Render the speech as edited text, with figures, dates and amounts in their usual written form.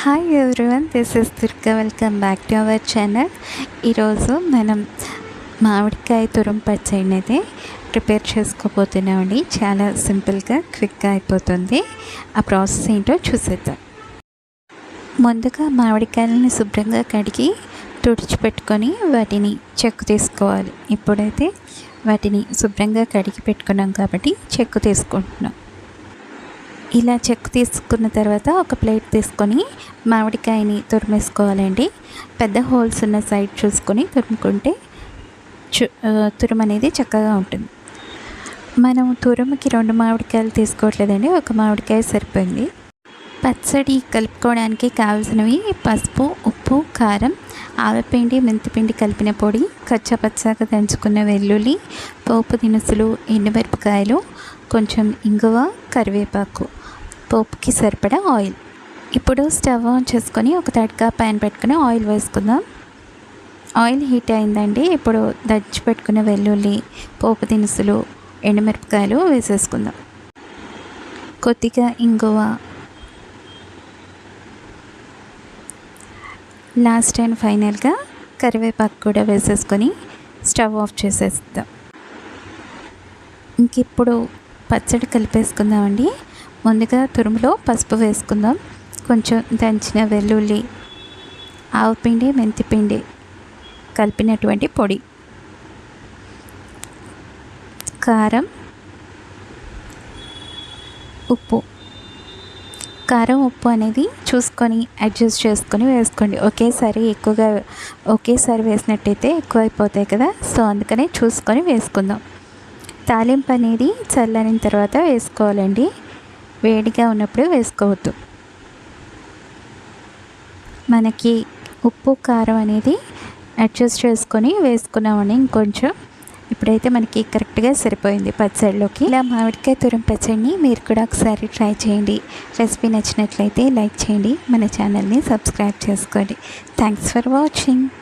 Hi everyone, this is Durga. Welcome back to our channel. ఈరోజు మనం మామిడికాయ తురుము పచ్చడిని అయితే ప్రిపేర్ చేసుకోబోతున్నామండి. చాలా సింపుల్గా క్విక్గా అయిపోతుంది. ఆ ప్రాసెస్ ఏంటో చూసేద్దాం. ముందుగా మామిడికాయలని శుభ్రంగా కడిగి తుడిచిపెట్టుకొని వాటిని చెక్కు తీసుకోవాలి. ఇప్పుడైతే వాటిని శుభ్రంగా కడిగి పెట్టుకున్నాం కాబట్టి చెక్కు తీసుకుంటున్నాం. ఇలా చెక్కు తీసుకున్న తర్వాత ఒక ప్లేట్ తీసుకొని మామిడికాయని తురిమేసుకోవాలండి. పెద్ద హోల్స్ ఉన్న సైడ్ చూసుకొని తురుముకుంటే తురుము అనేది చక్కగా ఉంటుంది. మనం తురుముకి 2 మామిడికాయలు తీసుకోవట్లేదండి, ఒక మామిడికాయ సరిపోయింది. పచ్చడి కలుపుకోవడానికి కావాల్సినవి పసుపు, ఉప్పు, కారం, ఆవపిండి, మెంతిపిండి కలిపిన పొడి, కచ్చాపచ్చాగా దంచుకున్న వెల్లుల్లి, పోపు దినుసులు, ఎండుమిరపకాయలు, కొంచెం ఇంగువ, కరివేపాకు, పోపుకి సరిపడా ఆయిల్. ఇప్పుడు స్టవ్ ఆన్ చేసుకొని ఒక తడిగా ప్యాన్ పెట్టుకుని ఆయిల్ వేసుకుందాం. ఆయిల్ హీట్ అయిందండి. ఇప్పుడు దంచి పెట్టుకున్న వెల్లుల్లి, పోపు దినుసులు, ఎండుమిరపకాయలు వేసేసుకుందాం. కొద్దిగా ఇంగువ, లాస్ట్ అండ్ ఫైనల్గా కరివేపాకు కూడా వేసేసుకొని స్టవ్ ఆఫ్ చేసేస్తాం. ఇంక ఇప్పుడు పచ్చడి కలిపేసుకుందామండి. ముందుగా తురుములో పసుపు వేసుకుందాం, కొంచెం దంచిన వెల్లుల్లి, ఆవపిండి, మెంతిపిండి కలిపినటువంటి పొడి, కారం, ఉప్పు. కారం ఉప్పు అనేది చూసుకొని అడ్జస్ట్ చేసుకొని వేసుకోండి. ఒకేసారి వేసినట్టయితే ఎక్కువ అయిపోతాయి కదా, సో అందుకనే చూసుకొని వేసుకుందాం. తాలింపు అనేది చల్లారిన తర్వాత వేసుకోవాలండి, వేడిగా ఉన్నప్పుడు వేసుకోవద్దు. మనకి ఉప్పు కారం అనేది అడ్జస్ట్ చేసుకొని వేసుకున్నామని ఇంకొంచెం. ఇప్పుడైతే మనకి కరెక్ట్గా సరిపోయింది పచ్చడిలోకి. ఇలా మామిడికాయ తురుము పచ్చడిని మీరు కూడా ఒకసారి ట్రై చేయండి. రెసిపీ నచ్చినట్లయితే లైక్ చేయండి, మన ఛానల్ని సబ్స్క్రైబ్ చేసుకోండి. Thanks for watching.